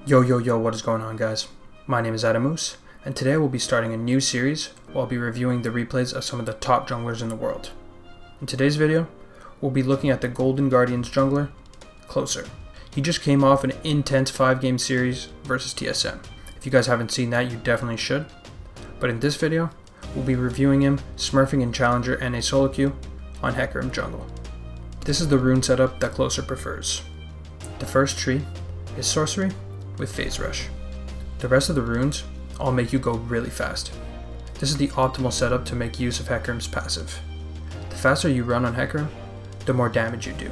Yo, what is going on, guys? My name is Adamoose, and today we'll be starting a new series where I'll be reviewing the replays of some of the top junglers in the world. In today's video, we'll be looking at the Golden Guardians jungler, Closer. He just came off an intense 5-game series versus TSM. If you guys haven't seen that, you definitely should. But in this video, we'll be reviewing him, smurfing in Challenger and a solo queue on Hecarim jungle. This is the rune setup that Closer prefers. The first tree is Sorcery with Phase Rush. The rest of the runes all make you go really fast. This is the optimal setup to make use of Hecarim's passive. The faster you run on Hecarim, the more damage you do.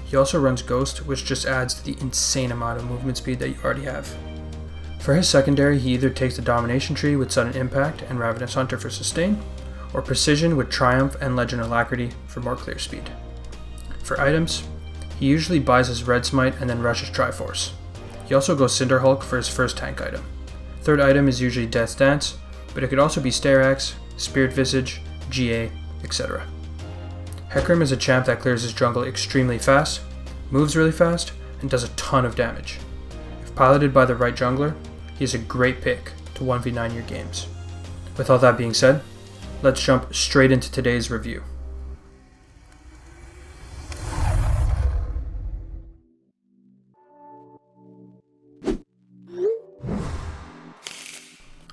He also runs Ghost, which just adds to the insane amount of movement speed that you already have. For his secondary, he either takes the Domination Tree with Sudden Impact and Ravenous Hunter for sustain, or Precision with Triumph and Legend Alacrity for more clear speed. For items, he usually buys his Red Smite and then rushes Triforce. He also goes Cinder Hulk for his first tank item. Third item is usually Death's Dance, but it could also be Stair Axe, Spirit Visage, GA, etc. Hecarim is a champ that clears his jungle extremely fast, moves really fast, and does a ton of damage. If piloted by the right jungler, he is a great pick to 1v9 your games. With all that being said, let's jump straight into today's review.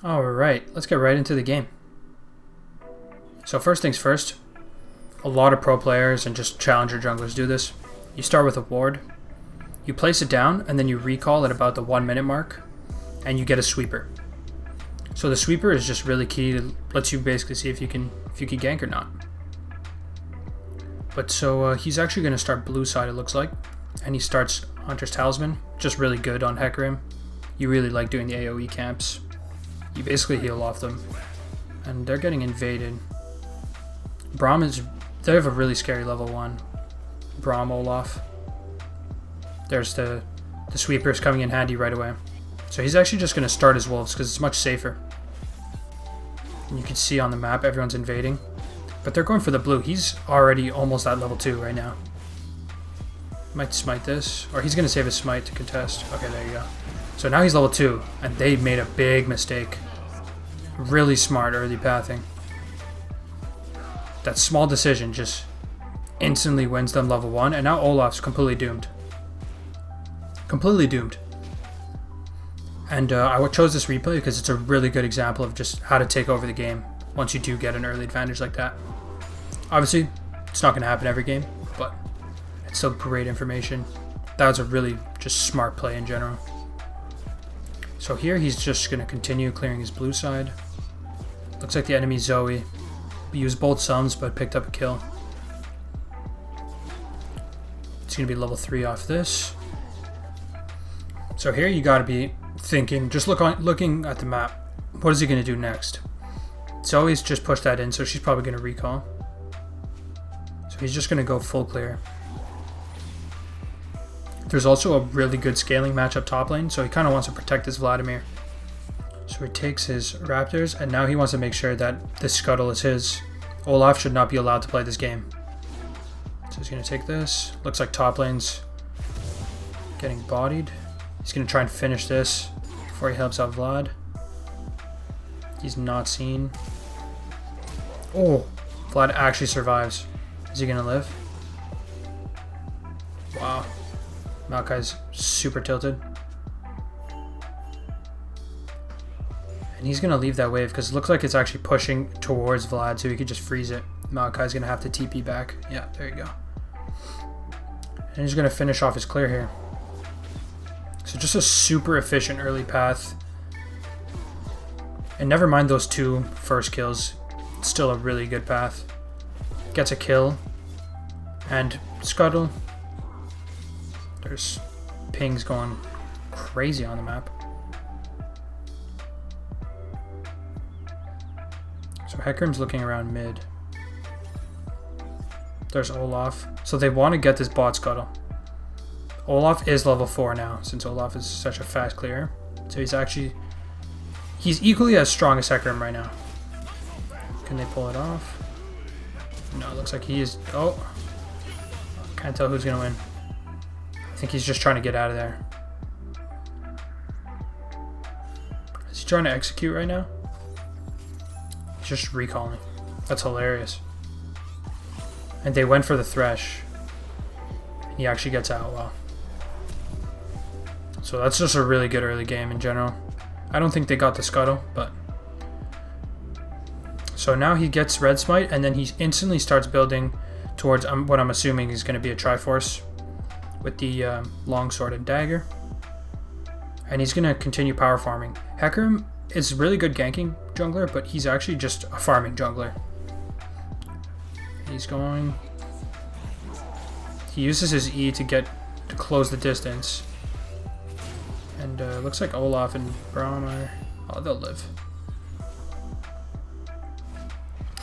Alright, let's get right into the game. So first things first, a lot of pro players and just challenger junglers do this. You start with a ward, you place it down, and then you recall at about the 1 minute mark, and you get a sweeper. So the sweeper is just really key to lets you basically see if you can gank or not. But so he's actually going to start blue side, it looks like, and he starts Hunter's Talisman, just really good on Hecarim. You really like doing the AoE camps. You basically heal off them, and they're getting invaded. They have a really scary level 1. Braum Olaf. There's the sweepers coming in handy right away. So he's actually just going to start his wolves because it's much safer. And you can see on the map everyone's invading, but they're going for the blue. He's already almost at level 2 right now. Might smite this, or he's going to save his smite to contest. Okay, there you go. So now he's level 2, and they made a big mistake. Really smart early pathing. That small decision just instantly wins them level 1, and now Olaf's completely doomed. Completely doomed. And I chose this replay because it's a really good example of just how to take over the game once you do get an early advantage like that. Obviously, it's not going to happen every game, but it's still great information. That was a really just smart play in general. So here he's just going to continue clearing his blue side. Looks like the enemy Zoe used both sums but picked up a kill. It's going to be level 3 off this. So here you got to be thinking, just looking at the map, what is he going to do next? Zoe's just pushed that in, so she's probably going to recall. So he's just going to go full clear. There's also a really good scaling match up top lane, so he kind of wants to protect his Vladimir. So he takes his Raptors, and now he wants to make sure that this scuttle is his. Olaf should not be allowed to play this game. So he's going to take this. Looks like top lane's getting bodied. He's going to try and finish this before he helps out Vlad. He's not seen. Oh, Vlad actually survives. Is he going to live? Wow. Maokai's super tilted. And he's going to leave that wave because it looks like it's actually pushing towards Vlad, so he could just freeze it. Maokai's going to have to TP back. Yeah, there you go. And he's going to finish off his clear here. So just a super efficient early path. And never mind those 2 first kills. It's still a really good path. Gets a kill. And scuttle. There's pings going crazy on the map. So Hecarim's looking around mid. There's Olaf. So they want to get this bot scuttle. Olaf is level 4 now, since Olaf is such a fast clearer. So he's equally as strong as Hecarim right now. Can they pull it off? No, it looks like he is. Oh, can't tell who's gonna win. I think he's just trying to get out of there. Is he trying to execute right now? He's just recalling. That's hilarious. And they went for the Thresh. He actually gets out. Wow. So that's just a really good early game in general. I don't think they got the Scuttle, but... So now he gets Red Smite, and then he instantly starts building towards what I'm assuming is going to be a Triforce with the Longsword and Dagger. And he's going to continue power farming. Hecarim is really good ganking jungler, but he's actually just a farming jungler. He's going... He uses his E to close the distance. And looks like Olaf and Braum are... Oh, they'll live.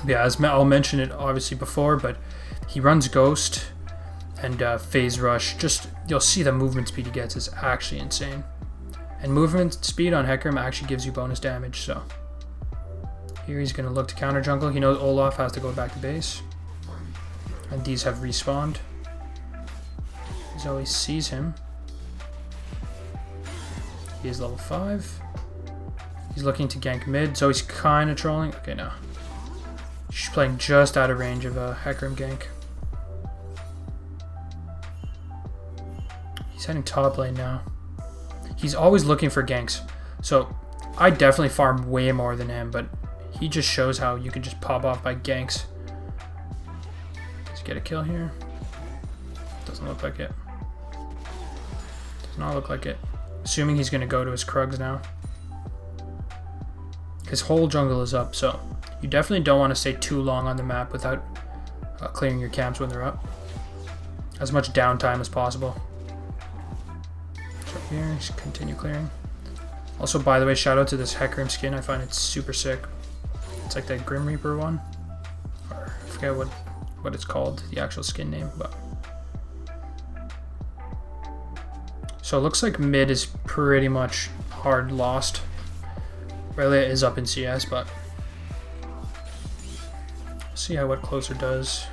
Yeah, as I'll mention it obviously before, but he runs Ghost and Phase Rush. Just, you'll see the movement speed he gets is actually insane. And movement speed on Hecarim actually gives you bonus damage, so... Here he's going to look to counter jungle. He knows Olaf has to go back to base. And these have respawned. Zoe sees him. He is level 5. He's looking to gank mid. Zoe's kind of trolling. Okay, no. She's playing just out of range of a Hecarim gank. He's heading top lane now. He's always looking for ganks. So I definitely farm way more than him, but he just shows how you can just pop off by ganks. Let's get a kill here. Doesn't look like it. Does not look like it. Assuming he's going to go to his Krugs now. His whole jungle is up, so you definitely don't want to stay too long on the map without clearing your camps when they're up. As much downtime as possible. So here, just continue clearing. Also, by the way, shout out to this Hecarim skin. I find it super sick. It's like that Grim Reaper one. Or I forget what it's called, the actual skin name, but... So it looks like mid is pretty much hard lost. Relia is up in CS, but see how what Closer does.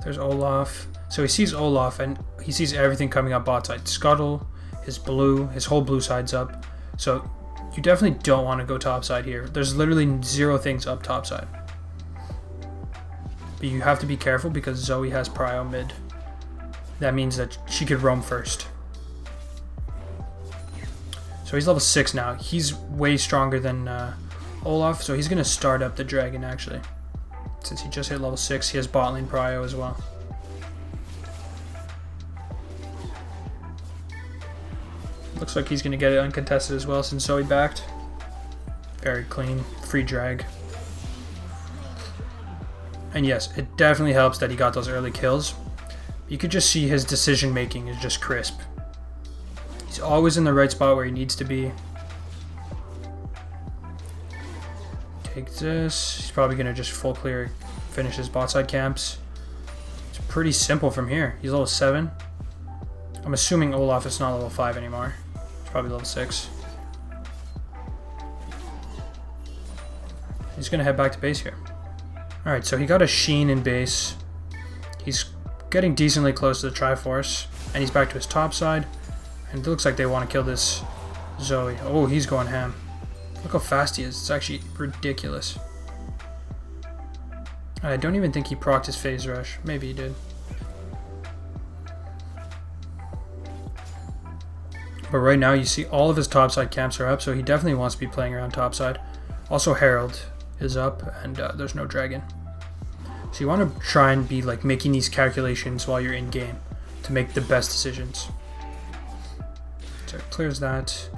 There's Olaf. So he sees Olaf and he sees everything coming up bot side. Scuttle, his whole blue side's up. So you definitely don't want to go top side here. There's literally 0 things up top side. But you have to be careful because Zoe has prio mid. That means that she could roam first. So he's level 6 now. He's way stronger than Olaf, so he's going to start up the dragon actually. Since he just hit level 6, he has bot lane prio as well. Looks like he's going to get it uncontested as well since Zoe backed. Very clean, free drag. And yes, it definitely helps that he got those early kills. You could just see his decision making is just crisp. He's always in the right spot where he needs to be. Take this. He's probably going to just full clear, finish his bot side camps. It's pretty simple from here. He's level 7. I'm assuming Olaf is not level 5 anymore. He's probably level 6. He's going to head back to base here. Alright, so he got a Sheen in base. He's getting decently close to the Triforce. And he's back to his top side. And it looks like they want to kill this Zoe. Oh, he's going ham. Look how fast he is. It's actually ridiculous. I don't even think he procced his phase rush. Maybe he did. But right now you see all of his topside camps are up, so he definitely wants to be playing around topside. Also Herald is up, and there's no dragon. So you want to try and be like making these calculations while you're in game to make the best decisions. So it clears that.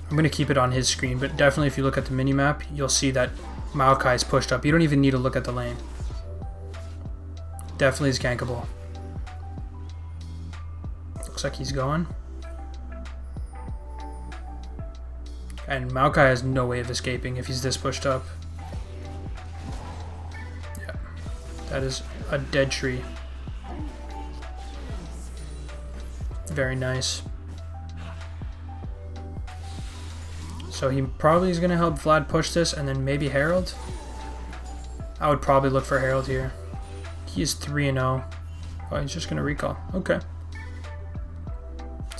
I'm going to keep it on his screen, but definitely if you look at the minimap, you'll see that Maokai is pushed up. You don't even need to look at the lane. Definitely is gankable. Looks like he's gone. And Maokai has no way of escaping if he's this pushed up. Yeah, that is a dead tree. Very nice. So he probably is going to help Vlad push this and then maybe Herald. I would probably look for Herald here. He is 3-0. Oh, he's just going to recall. Okay.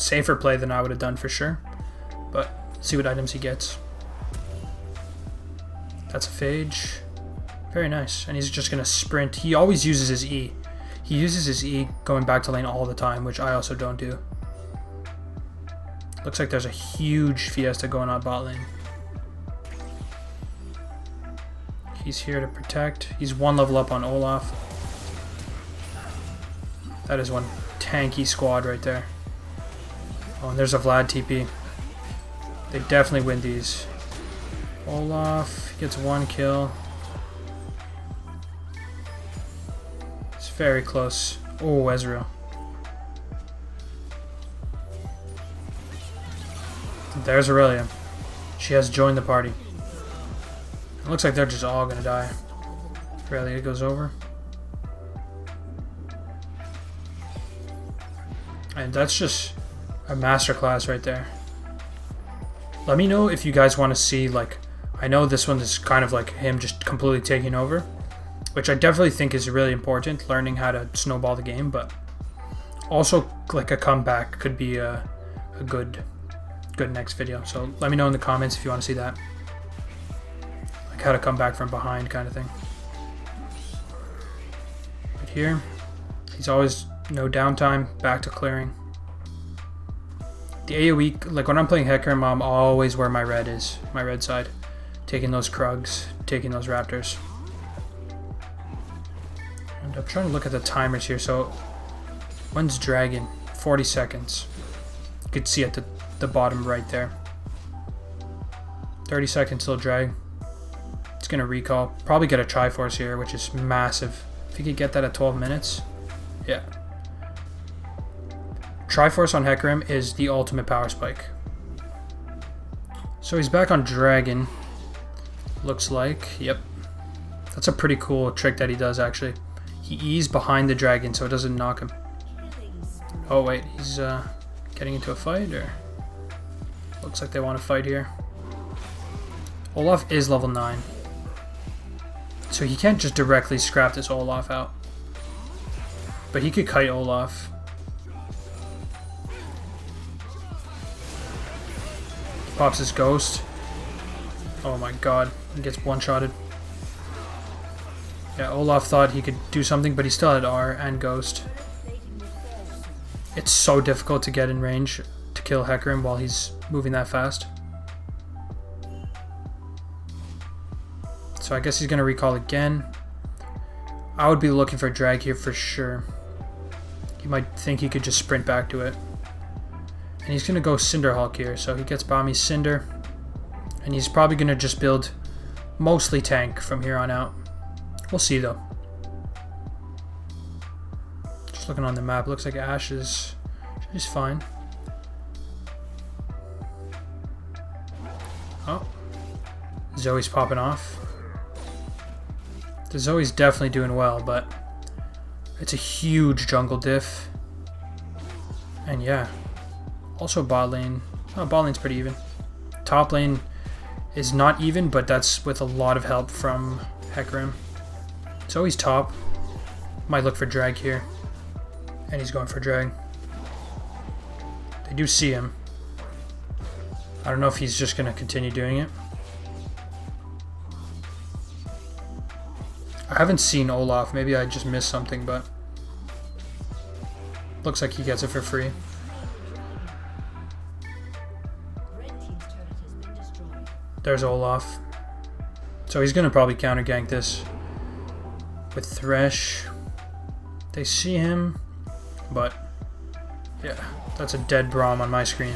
safer play than I would have done for sure. But let's see what items he gets. That's a phage. Very nice. And he's just going to sprint. He always uses his E. He uses his E going back to lane all the time, which I also don't do. Looks like there's a huge Fiesta going on bot lane. He's here to protect. He's one level up on Olaf. That is one tanky squad right there. Oh, and there's a Vlad TP. They definitely win these. Olaf gets one kill. It's very close. Oh, Ezreal. There's Aurelia. She has joined the party. It looks like they're just all gonna die. Aurelia goes over. And that's just a masterclass right there. Let me know if you guys want to see, like, I know this one is kind of like him just completely taking over, which I definitely think is really important, learning how to snowball the game, but also like a comeback could be a good next video. So let me know in the comments if you want to see that. Like how to come back from behind kind of thing. But here, he's always no downtime, back to clearing. The AoE, like when I'm playing Hecarim, I'm always where my red is, my red side. Taking those Krugs, taking those Raptors. And I'm trying to look at the timers here. So, when's Dragon? 40 seconds. You could see at the bottom right there. 30 seconds till drag. It's going to recall. Probably get a Triforce here, which is massive. If you could get that at 12 minutes. Yeah. Triforce on Hecarim is the ultimate power spike. So he's back on Dragon. Looks like. Yep. That's a pretty cool trick that he does, actually. He E's behind the dragon so it doesn't knock him. Oh wait, he's getting into a fight, or looks like they want to fight here. Olaf is level 9. So he can't just directly scrap this Olaf out. But he could kite Olaf. Pops his ghost. Oh my god, he gets one-shotted. Yeah, Olaf thought he could do something, but he still had R and ghost. It's so difficult to get in range to kill Hecarim while he's moving that fast. So I guess he's going to recall again. I would be looking for a drag here for sure. He might think he could just sprint back to it. And he's going to go Cinder Hulk here, so he gets Bami's Cinder. And he's probably going to just build mostly tank from here on out. We'll see though. Just looking on the map, looks like Ashe is fine. Oh. Zoe's popping off. The Zoe's definitely doing well, but it's a huge jungle diff. And yeah. Also bot lane. Oh, bot lane's pretty even. Top lane is not even, but that's with a lot of help from Hecarim. So he's top. Might look for drag here. And he's going for drag. They do see him. I don't know if he's just going to continue doing it. I haven't seen Olaf. Maybe I just missed something, but looks like he gets it for free. There's Olaf. So he's going to probably counter gank this with Thresh. They see him, but yeah, that's a dead Braum on my screen.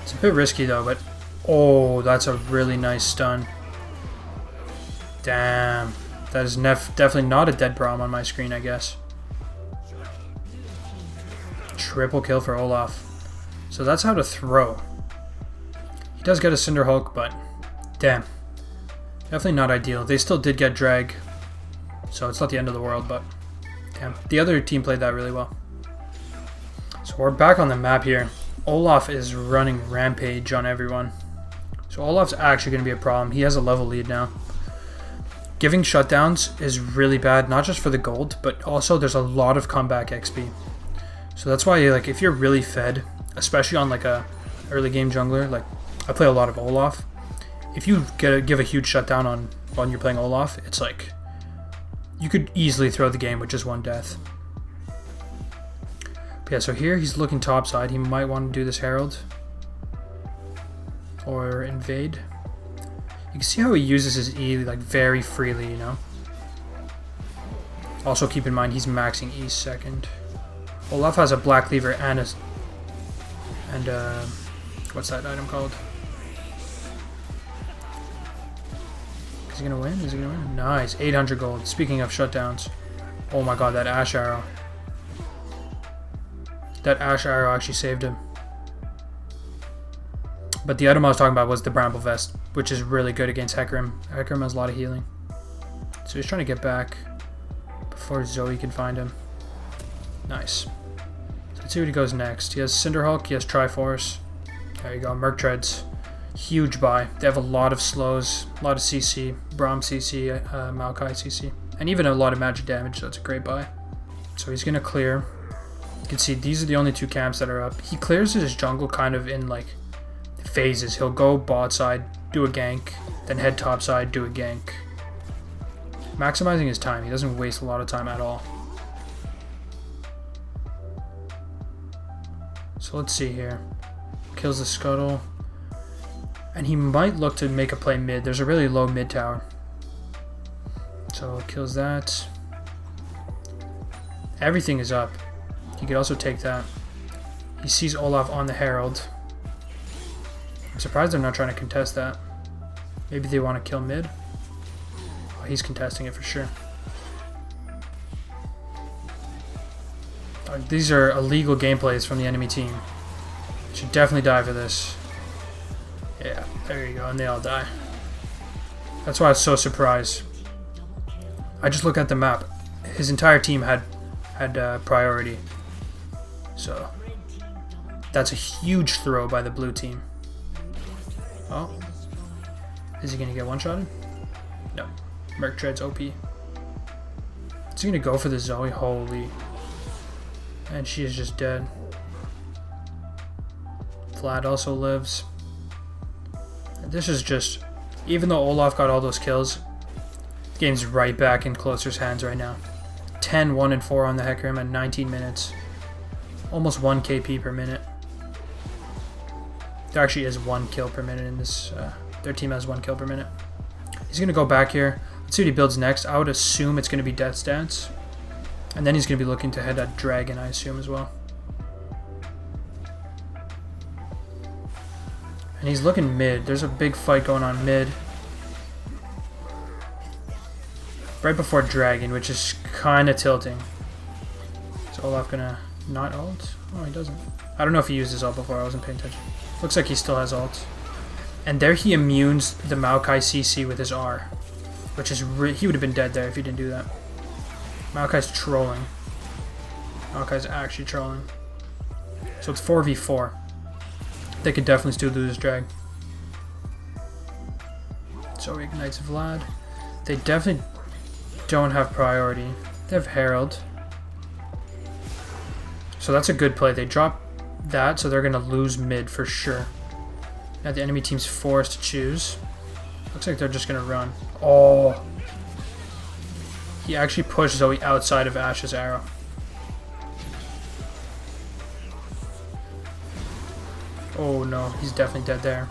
It's a bit risky though, but oh, that's a really nice stun. Damn, that is definitely not a dead Braum on my screen, I guess. Triple kill for Olaf. So that's how to throw. He does get a Cinder Hulk, but damn. Definitely not ideal. They still did get drag, so it's not the end of the world, but damn. The other team played that really well. So we're back on the map here. Olaf is running rampage on everyone. So Olaf's actually going to be a problem. He has a level lead now. Giving shutdowns is really bad, not just for the gold, but also there's a lot of comeback XP. So that's why, like, if you're really fed, especially on like a early game jungler, like I play a lot of Olaf. If you give a huge shutdown on when you're playing Olaf, it's like you could easily throw the game with just one death. But yeah, so here he's looking topside. He might want to do this Herald or invade. You can see how he uses his E like very freely, you know. Also keep in mind he's maxing E second. Olaf has a Black Cleaver and what's that item called? Is he gonna win? Is he gonna win? Nice, 800 gold. Speaking of shutdowns, oh my god, that Ash Arrow. That Ash Arrow actually saved him. But the item I was talking about was the Bramble Vest, which is really good against Hecarim. Hecarim has a lot of healing. So he's trying to get back before Zoe can find him. Nice. So let's see what he goes next. He has Cinderhulk, he has Triforce. There you go, Merc Treads. Huge buy. They have a lot of slows, a lot of CC, Braum CC, Maokai CC, and even a lot of magic damage, so it's a great buy. So he's going to clear. You can see these are the only two camps that are up. He clears his jungle kind of in like phases. He'll go bot side, do a gank, then head top side, do a gank. Maximizing his time. He doesn't waste a lot of time at all. So let's see here. Kills the Scuttle. And he might look to make a play mid. There's a really low mid tower. So kills that. Everything is up. He could also take that. He sees Olaf on the Herald. I'm surprised they're not trying to contest that. Maybe they want to kill mid. Oh, he's contesting it for sure. These are illegal gameplays from the enemy team. Should definitely die for this. Yeah, there you go, and they all die. That's why I was so surprised. I just look at the map. His entire team had priority. So that's a huge throw by the blue team. Oh, is he gonna get one-shotted? No. Merc Treads OP. Is he gonna go for the Zoe? Holy. And she is just dead. Vlad also lives. This is just, even though Olaf got all those kills, the game's right back in Closer's hands right now. 10, 1, and 4 on the Hecarim at 19 minutes. Almost 1 KP per minute. There actually is 1 kill per minute in this. Their team has 1 kill per minute. He's going to go back here. Let's see what he builds next. I would assume it's going to be Death's Dance. And then he's going to be looking to head at Dragon, I assume, as well. And he's looking mid. There's a big fight going on mid. Right before Dragon, which is kind of tilting. Is Olaf gonna not ult? Oh, he doesn't. I don't know if he used his ult before. I wasn't paying attention. Looks like he still has ult. And there he immunes the Maokai CC with his R. Which is he would have been dead there if he didn't do that. Maokai's trolling. Maokai's actually trolling. So it's 4v4. They could definitely still do this drag. So he ignites Vlad. They definitely don't have priority. They have Herald. So that's a good play. They drop that, so they're going to lose mid for sure. Now the enemy team's forced to choose. Looks like they're just going to run. Oh. He actually pushed Zoe outside of Ash's arrow. Oh no, he's definitely dead there.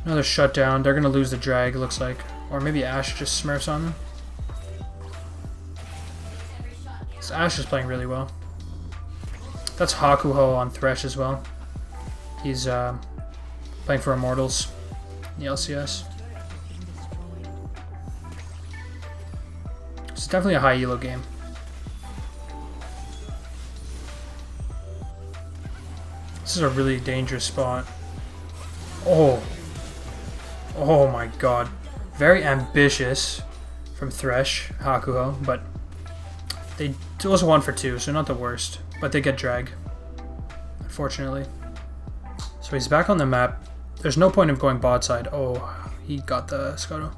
Another shutdown. They're going to lose the drag, it looks like. Or maybe Ash just smurfs on them. So Ash is playing really well. That's Hakuho on Thresh as well. He's playing for Immortals in the LCS. It's definitely a high elo game. This is a really dangerous spot. Oh. Oh my god. Very ambitious from Thresh, Hakuho, but they also 1 for 2, so not the worst. But they get drag, unfortunately. So he's back on the map. There's no point of going bot side. Oh, he got the Scuttle.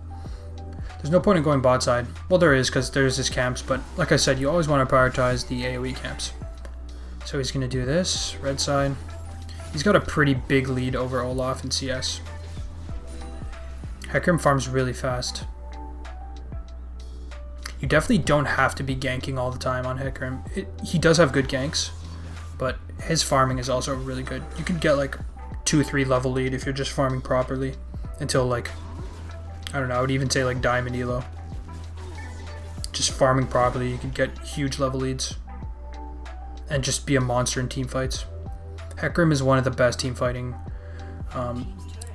There's no point in going bot side. Well, there is, because there's his camps, but like I said, you always want to prioritize the AoE camps. So he's going to do this, red side. He's got a pretty big lead over Olaf in CS. Hecarim farms really fast. You definitely don't have to be ganking all the time on Hecarim. He does have good ganks, but his farming is also really good. You could get like 2-3 level lead if you're just farming properly until like, I don't know, I would even say like diamond elo. Just farming properly, you could get huge level leads and just be a monster in team fights. Hecarim is one of the best team fighting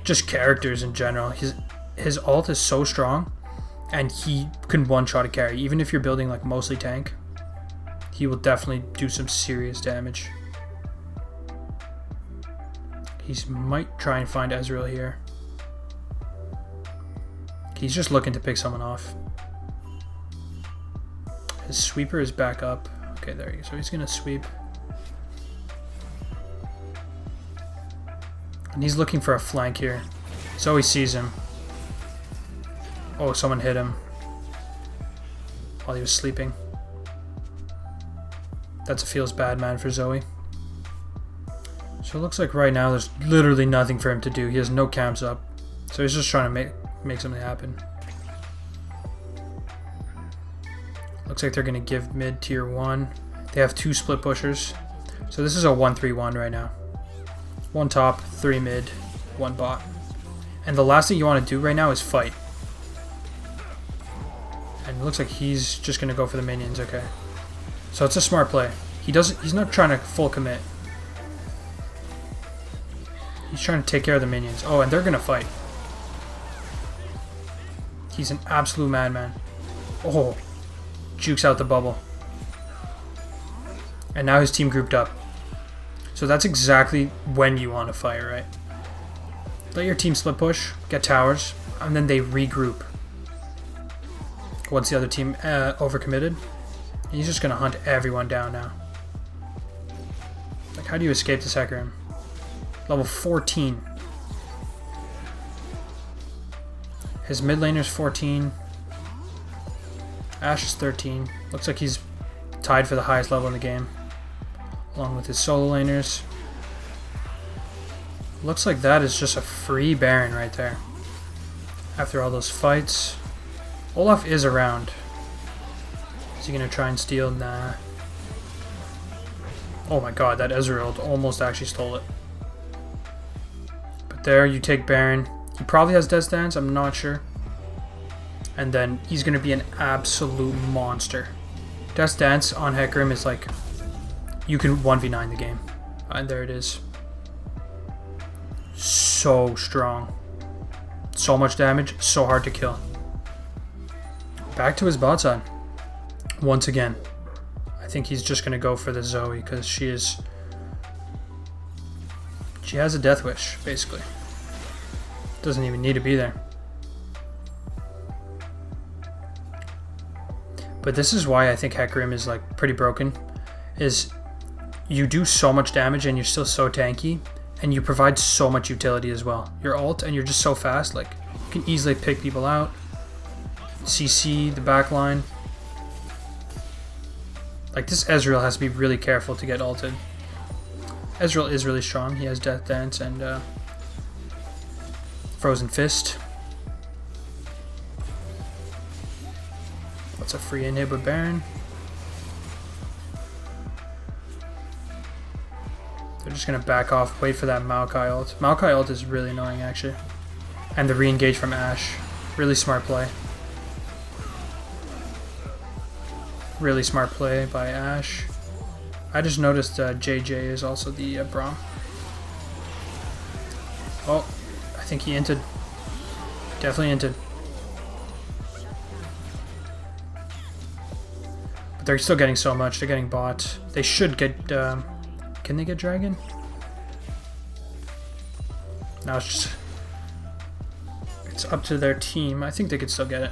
just characters in general. His ult is so strong, and he can one-shot a carry. Even if you're building like mostly tank, he will definitely do some serious damage. He might try and find Ezreal here. He's just looking to pick someone off. His sweeper is back up. Okay, there you go. So he's gonna sweep. And he's looking for a flank here. Zoe sees him. Oh, someone hit him while he was sleeping. That feels bad, man, for Zoe. So it looks like right now there's literally nothing for him to do. He has no camps up. So he's just trying to make something happen. Looks like they're going to give mid tier 1. They have 2 split pushers. So this is a 1-3-1 right now. 1 top, 3 mid, 1 bot. And the last thing you want to do right now is fight. And it looks like he's just going to go for the minions. Okay. So it's a smart play. He's not trying to full commit. He's trying to take care of the minions. Oh, and they're going to fight. He's an absolute madman. Oh, jukes out the bubble. And now his team grouped up. So that's exactly when you want to fight, right? Let your team split push, get towers, and then they regroup. Once the other team overcommitted, he's just going to hunt everyone down now. Like, how do you escape this Hecarim? Level 14. His mid laner's 14. Ashe is 13. Looks like he's tied for the highest level in the game, along with his solo laners. Looks like that is just a free Baron right there. After all those fights. Olaf is around. Is he going to try and steal? Nah. Oh my god, that Ezreal almost actually stole it. But there, you take Baron. He probably has Death Dance, I'm not sure. And then he's going to be an absolute monster. Death Dance on Hecarim is like, you can 1v9 the game. And there it is. So strong. So much damage, so hard to kill. Back to his bot side. Once again. I think he's just going to go for the Zoe because she has a death wish, basically. Doesn't even need to be there. But this is why I think Hecarim is like pretty broken. Is you do so much damage and you're still so tanky, and you provide so much utility as well. Your ult and you're just so fast, like you can easily pick people out. CC the backline. Like this Ezreal has to be really careful to get ulted. Ezreal is really strong. He has Death Dance and Frozen Fist. That's a free inhib with Baron. They're just going to back off, wait for that Maokai ult. Maokai ult is really annoying actually. And the re-engage from Ashe. Really smart play. Really smart play by Ashe. I just noticed JJ is also the Braum. Oh, I think he inted. Definitely inted. But they're still getting so much. They're getting bot. They should get... can they get Dragon? No, it's just... It's up to their team. I think they could still get it.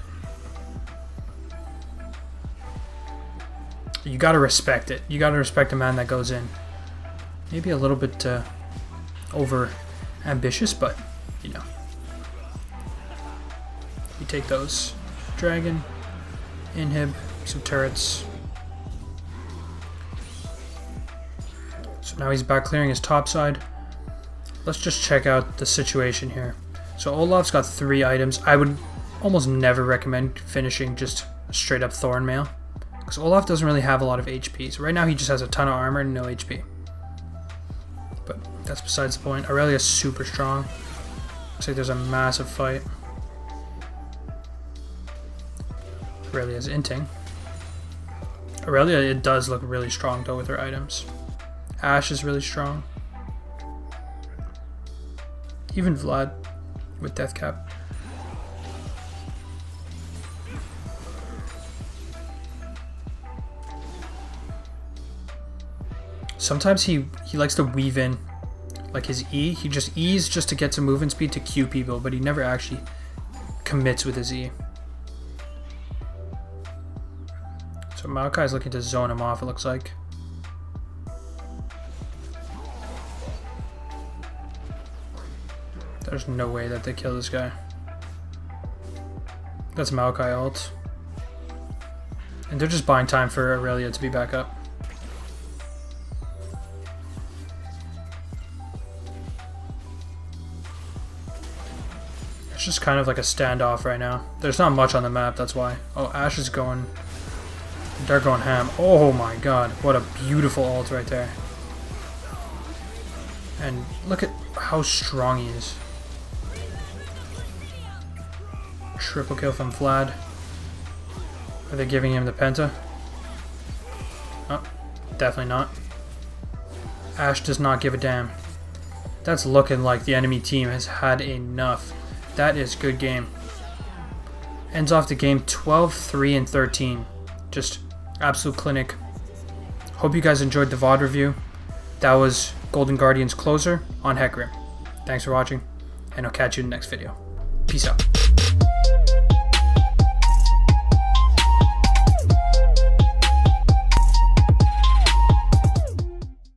You gotta respect it. You gotta respect a man that goes in. Maybe a little bit over ambitious, but you know. You take those. dragon, inhib, some turrets. So now he's back clearing his top side. Let's just check out the situation here. So Olaf's got 3 items. I would almost never recommend finishing just a straight up Thorn Mail, because Olaf doesn't really have a lot of HP. So right now he just has a ton of armor and no HP. But that's besides the point. Aurelia's super strong. Looks like there's a massive fight. Aurelia's inting. Aurelia, it does look really strong though with her items. Ashe is really strong. Even Vlad with Death Cap. Sometimes he likes to weave in like his E. He just E's just to get some movement speed to Q people, but he never actually commits with his E. So Maokai's looking to zone him off, it looks like. There's no way that they kill this guy. That's Maokai ult. And they're just buying time for Aurelia to be back up. It's just kind of like a standoff right now. There's not much on the map, that's why. Oh, Ashe is going... They're going ham. Oh my god, what a beautiful ult right there. And look at how strong he is. Triple kill from Vlad. Are they giving him the penta? Oh, definitely not. Ashe does not give a damn. That's looking like the enemy team has had enough. That is good game. Ends off the game 12, 3, and 13. Just absolute clinic. Hope you guys enjoyed the VOD review. That was Golden Guardian's closer on Hecarim. Thanks for watching, and I'll catch you in the next video. Peace out.